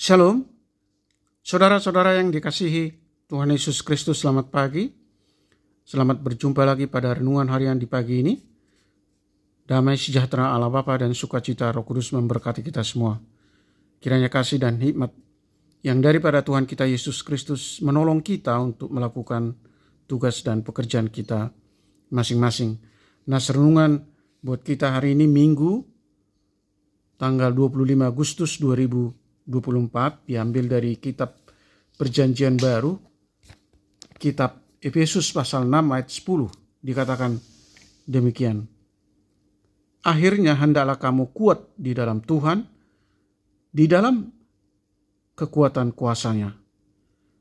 Shalom, saudara-saudara yang dikasihi Tuhan Yesus Kristus, selamat pagi. Selamat berjumpa lagi pada renungan harian di pagi ini. Damai sejahtera Allah Bapa dan sukacita Roh Kudus memberkati kita semua. Kiranya kasih dan hikmat yang daripada Tuhan kita Yesus Kristus menolong kita untuk melakukan tugas dan pekerjaan kita masing-masing. Nah, renungan buat kita hari ini Minggu tanggal 25 Agustus 2024 diambil dari kitab Perjanjian Baru, kitab Efesus pasal 6 ayat 10, dikatakan demikian. Akhirnya hendaklah kamu kuat di dalam Tuhan, di dalam kekuatan kuasa-Nya.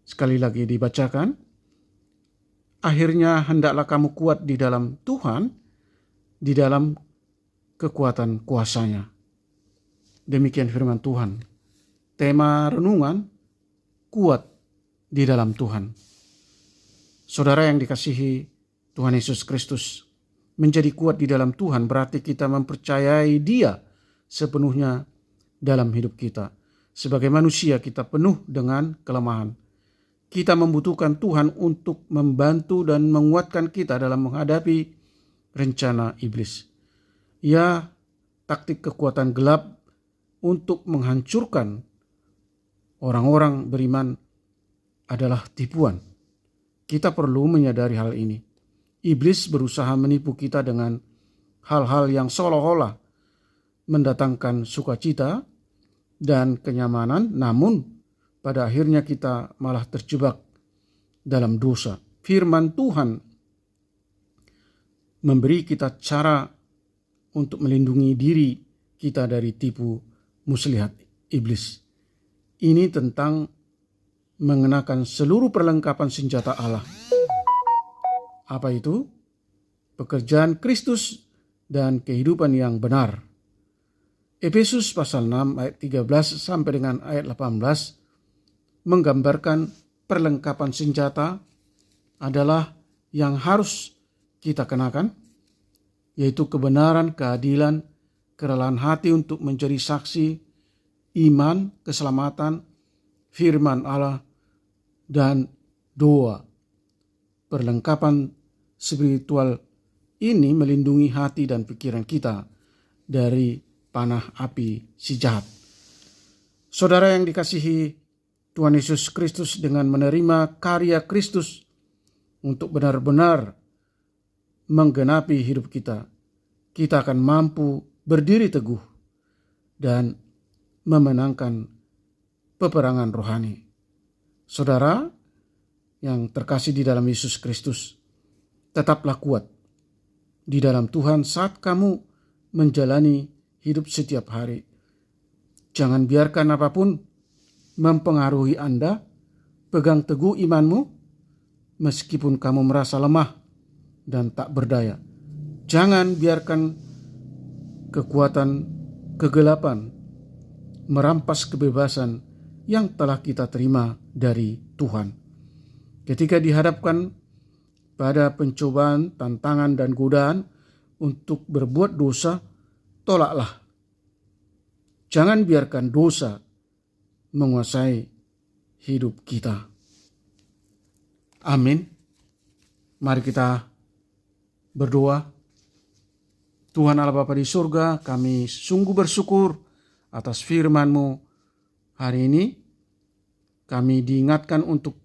Sekali lagi dibacakan, akhirnya hendaklah kamu kuat di dalam Tuhan, di dalam kekuatan kuasa-Nya. Demikian firman Tuhan. Tema renungan, kuat di dalam Tuhan. Saudara yang dikasihi Tuhan Yesus Kristus, menjadi kuat di dalam Tuhan berarti kita mempercayai Dia sepenuhnya dalam hidup kita. Sebagai manusia kita penuh dengan kelemahan. Kita membutuhkan Tuhan untuk membantu dan menguatkan kita dalam menghadapi rencana iblis. Ya, taktik kekuatan gelap untuk menghancurkan orang-orang beriman adalah tipuan. Kita perlu menyadari hal ini. Iblis berusaha menipu kita dengan hal-hal yang seolah-olah mendatangkan sukacita dan kenyamanan, namun pada akhirnya kita malah terjebak dalam dosa. Firman Tuhan memberi kita cara untuk melindungi diri kita dari tipu muslihat iblis. Ini tentang mengenakan seluruh perlengkapan senjata Allah. Apa itu? Pekerjaan Kristus dan kehidupan yang benar. Efesus pasal 6 ayat 13 sampai dengan ayat 18 menggambarkan perlengkapan senjata adalah yang harus kita kenakan, yaitu kebenaran, keadilan, kerelaan hati untuk menjadi saksi, iman, keselamatan, firman Allah, dan doa. Perlengkapan spiritual ini melindungi hati dan pikiran kita dari panah api si jahat. Saudara yang dikasihi Tuhan Yesus Kristus, dengan menerima karya Kristus untuk benar-benar menggenapi hidup kita, kita akan mampu berdiri teguh dan memenangkan peperangan rohani. Saudara yang terkasih di dalam Yesus Kristus, tetaplah kuat di dalam Tuhan saat kamu menjalani hidup setiap hari. Jangan biarkan apapun mempengaruhi Anda. Pegang teguh imanmu meskipun kamu merasa lemah dan tak berdaya. Jangan biarkan kekuatan kegelapan merampas kebebasan yang telah kita terima dari Tuhan. Ketika dihadapkan pada pencobaan, tantangan, dan godaan untuk berbuat dosa, tolaklah. Jangan biarkan dosa menguasai hidup kita. Amin. Mari kita berdoa. Tuhan Allah Bapa di surga, kami sungguh bersyukur atas firman-Mu hari ini. Kami diingatkan untuk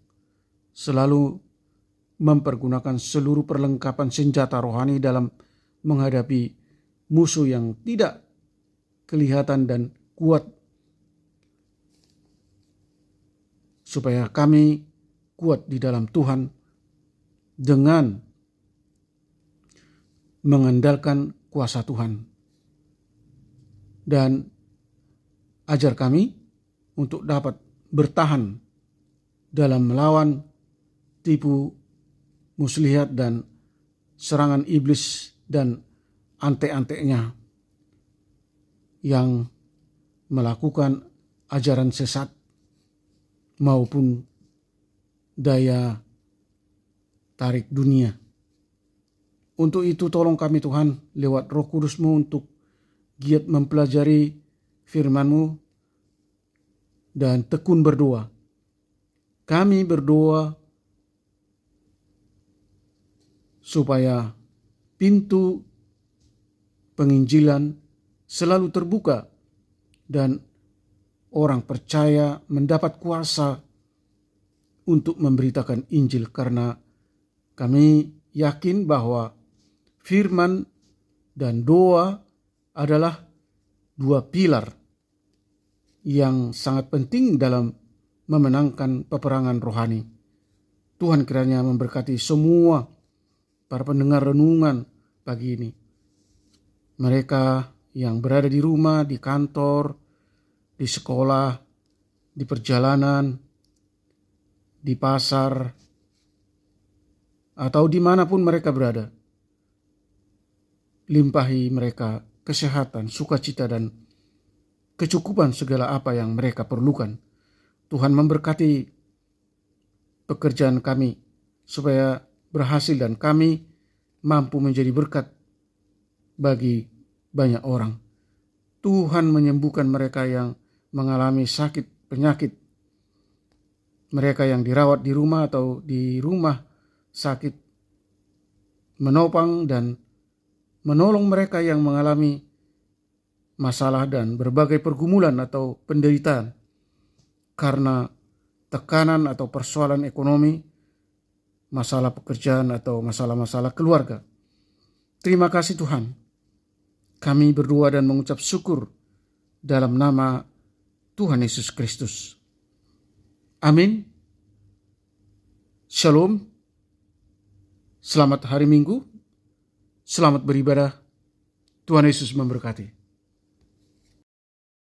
selalu mempergunakan seluruh perlengkapan senjata rohani dalam menghadapi musuh yang tidak kelihatan dan kuat, supaya kami kuat di dalam Tuhan dengan mengandalkan kuasa Tuhan. Dan ajar kami untuk dapat bertahan dalam melawan tipu muslihat dan serangan iblis dan antek-anteknya yang melakukan ajaran sesat maupun daya tarik dunia. Untuk itu tolong kami Tuhan lewat Roh Kudus-Mu untuk giat mempelajari firman-Mu dan tekun berdoa. Kami berdoa supaya pintu penginjilan selalu terbuka dan orang percaya mendapat kuasa untuk memberitakan Injil, karena kami yakin bahwa firman dan doa adalah dua pilar yang sangat penting dalam memenangkan peperangan rohani. Tuhan kiranya memberkati semua para pendengar renungan pagi ini. Mereka yang berada di rumah, di kantor, di sekolah, di perjalanan, di pasar, atau dimanapun mereka berada. Limpahi mereka kesehatan, sukacita, dan kecukupan segala apa yang mereka perlukan. Tuhan memberkati pekerjaan kami supaya berhasil dan kami mampu menjadi berkat bagi banyak orang. Tuhan menyembuhkan mereka yang mengalami sakit, penyakit, mereka yang dirawat di rumah atau di rumah sakit, menopang dan menolong mereka yang mengalami masalah dan berbagai pergumulan atau penderitaan karena tekanan atau persoalan ekonomi, masalah pekerjaan atau masalah-masalah keluarga. Terima kasih Tuhan. Kami berdoa dan mengucap syukur dalam nama Tuhan Yesus Kristus. Amin. Shalom. Selamat hari Minggu. Selamat beribadah. Tuhan Yesus memberkati.